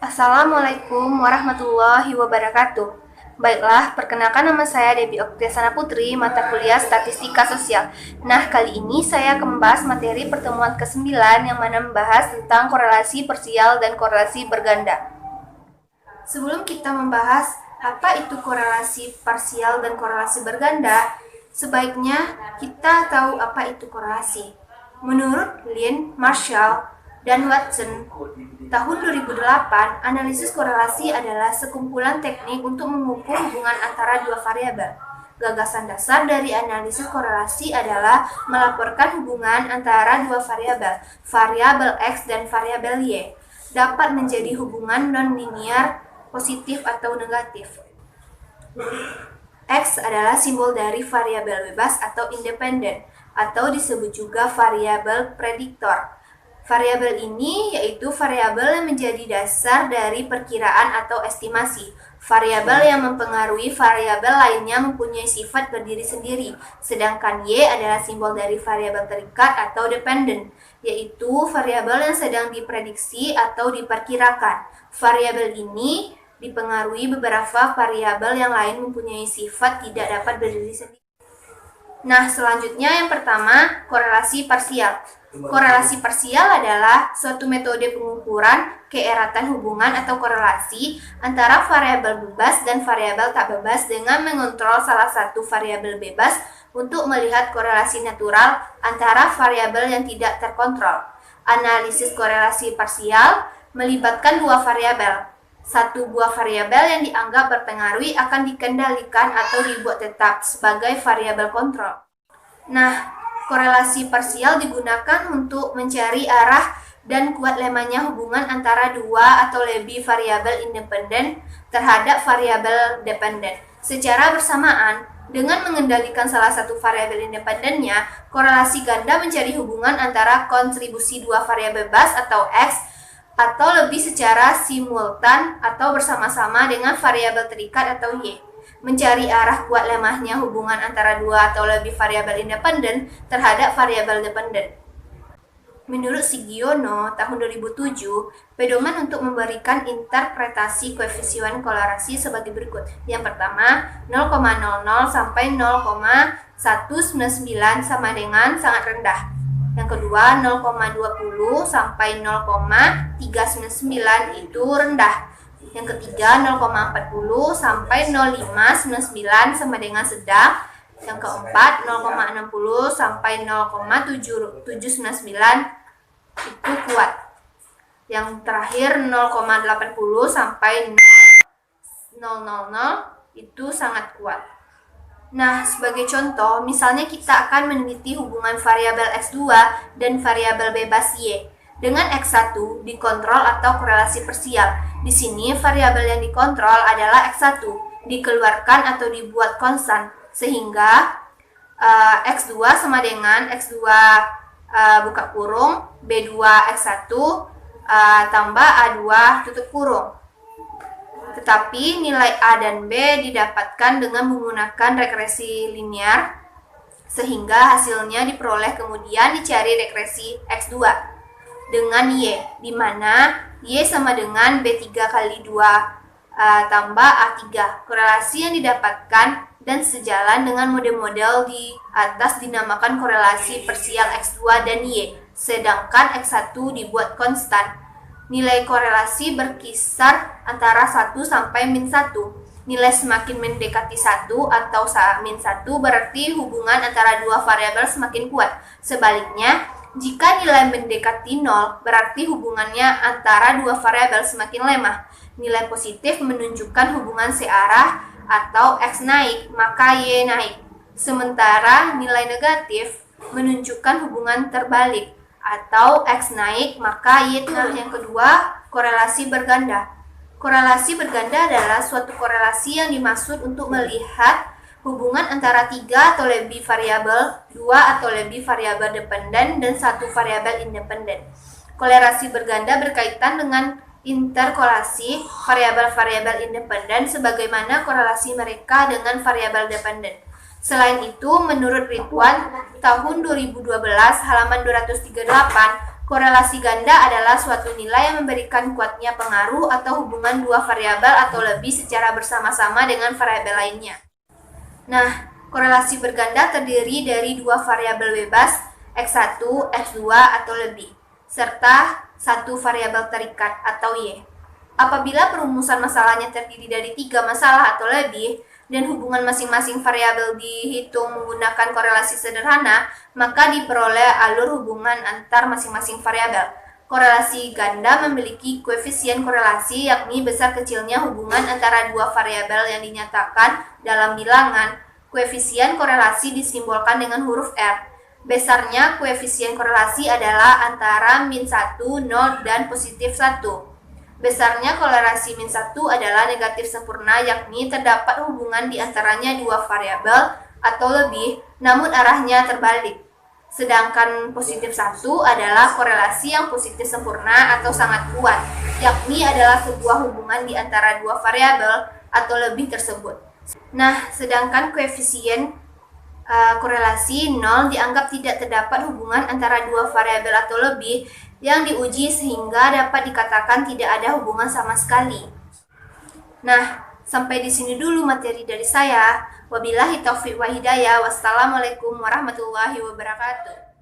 Assalamualaikum warahmatullahi wabarakatuh. Baiklah, perkenalkan nama saya Debbie Oktiasana Putri, mata kuliah Statistika Sosial. Nah, kali ini saya akan membahas materi pertemuan ke-9 yang mana membahas tentang korelasi parsial dan korelasi berganda. Sebelum kita membahas apa itu korelasi parsial dan korelasi berganda, sebaiknya kita tahu apa itu korelasi. Menurut Lin, Marshall, dan Watson, tahun 2008, analisis korelasi adalah sekumpulan teknik untuk mengukur hubungan antara dua variabel. Gagasan dasar dari analisis korelasi adalah melaporkan hubungan antara dua variabel, variabel X dan variabel Y, dapat menjadi hubungan non-linear positif atau negatif. X adalah simbol dari variabel bebas atau independen, atau disebut juga variabel prediktor. Variabel ini yaitu variabel yang menjadi dasar dari perkiraan atau estimasi. Variabel yang mempengaruhi variabel lainnya mempunyai sifat berdiri sendiri, sedangkan Y adalah simbol dari variabel terikat atau dependen, yaitu variabel yang sedang diprediksi atau diperkirakan. Variabel ini dipengaruhi beberapa variabel yang lain mempunyai sifat tidak dapat berdiri sendiri. Nah, selanjutnya yang pertama, korelasi parsial. Korelasi parsial adalah suatu metode pengukuran keeratan hubungan atau korelasi antara variabel bebas dan variabel tak bebas dengan mengontrol salah satu variabel bebas untuk melihat korelasi natural antara variabel yang tidak terkontrol. Analisis korelasi parsial melibatkan dua variabel. Satu buah variabel yang dianggap berpengaruh akan dikendalikan atau dibuat tetap sebagai variabel kontrol. Nah, korelasi parsial digunakan untuk mencari arah dan kuat lemahnya hubungan antara dua atau lebih variabel independen terhadap variabel dependen. Secara bersamaan, dengan mengendalikan salah satu variabel independennya, korelasi ganda mencari hubungan antara kontribusi dua variabel bebas atau X atau lebih secara simultan atau bersama-sama dengan variabel terikat atau Y. Mencari arah kuat lemahnya hubungan antara dua atau lebih variabel independen terhadap variabel dependen. Menurut Sugiono tahun 2007, pedoman untuk memberikan interpretasi koefisien korelasi sebagai berikut. Yang pertama, 0,00 sampai 0,199 sama dengan sangat rendah. Yang kedua, 0,20 sampai 0,399 itu rendah. Yang ketiga, 0,40 sampai 0,599 sama dengan sedang. Yang keempat, 0,60 sampai 0,799 itu kuat. Yang terakhir, 0,80 sampai 0,000 itu sangat kuat. Nah, sebagai contoh, misalnya kita akan meneliti hubungan variabel X2 dan variabel bebas Y dengan X1 dikontrol atau korelasi parsial. Di sini variabel yang dikontrol adalah X1, dikeluarkan atau dibuat konstan, sehingga X2 sama dengan X2 buka kurung B2 X1 tambah A2 tutup kurung. Tetapi nilai A dan B didapatkan dengan menggunakan regresi linear, sehingga hasilnya diperoleh kemudian dicari regresi X2 dengan Y, di mana Y sama dengan B3 kali 2 tambah A3. Korelasi yang didapatkan dan sejalan dengan model-model di atas dinamakan korelasi parsial X2 dan Y, sedangkan X1 dibuat konstan. Nilai korelasi berkisar antara 1 sampai min 1. Nilai semakin mendekati 1 atau min 1 berarti hubungan antara dua variabel semakin kuat. Sebaliknya, jika nilai mendekati 0 berarti hubungannya antara dua variabel semakin lemah. Nilai positif menunjukkan hubungan searah atau X naik, maka Y naik. Sementara nilai negatif menunjukkan hubungan terbalik, atau X naik maka Y turun. Yang kedua, korelasi berganda. Korelasi berganda adalah suatu korelasi yang dimaksud untuk melihat hubungan antara 3 atau lebih variabel, 2 atau lebih variabel dependen, dan satu variabel independen. Korelasi berganda berkaitan dengan interkorelasi variabel-variabel independen sebagaimana korelasi mereka dengan variabel dependen. Selain itu, menurut Ridwan, tahun 2012 halaman 238, Korelasi ganda adalah suatu nilai yang memberikan kuatnya pengaruh atau hubungan dua variabel atau lebih secara bersama-sama dengan variabel lainnya. Nah, korelasi berganda terdiri dari dua variabel bebas, X1, X2, atau lebih, serta satu variabel terikat atau Y. Apabila perumusan masalahnya terdiri dari 3 masalah atau lebih, dan hubungan masing-masing variabel dihitung menggunakan korelasi sederhana, maka diperoleh alur hubungan antar masing-masing variabel. Korelasi ganda memiliki koefisien korelasi, yakni besar kecilnya hubungan antara dua variabel yang dinyatakan dalam bilangan. Koefisien korelasi disimbolkan dengan huruf R. Besarnya koefisien korelasi adalah antara -1, 0, dan +1. Besarnya korelasi -1 adalah negatif sempurna, yakni terdapat hubungan di antaranya dua variabel atau lebih, namun arahnya terbalik. Sedangkan +1 adalah korelasi yang positif sempurna atau sangat kuat, yakni adalah sebuah hubungan di antara dua variabel atau lebih tersebut. Nah, sedangkan koefisien korelasi 0 dianggap tidak terdapat hubungan antara dua variabel atau lebih yang diuji sehingga dapat dikatakan tidak ada hubungan sama sekali. Nah, sampai di sini dulu materi dari saya. Wabillahi taufiq wa hidayah. Wassalamualaikum warahmatullahi wabarakatuh.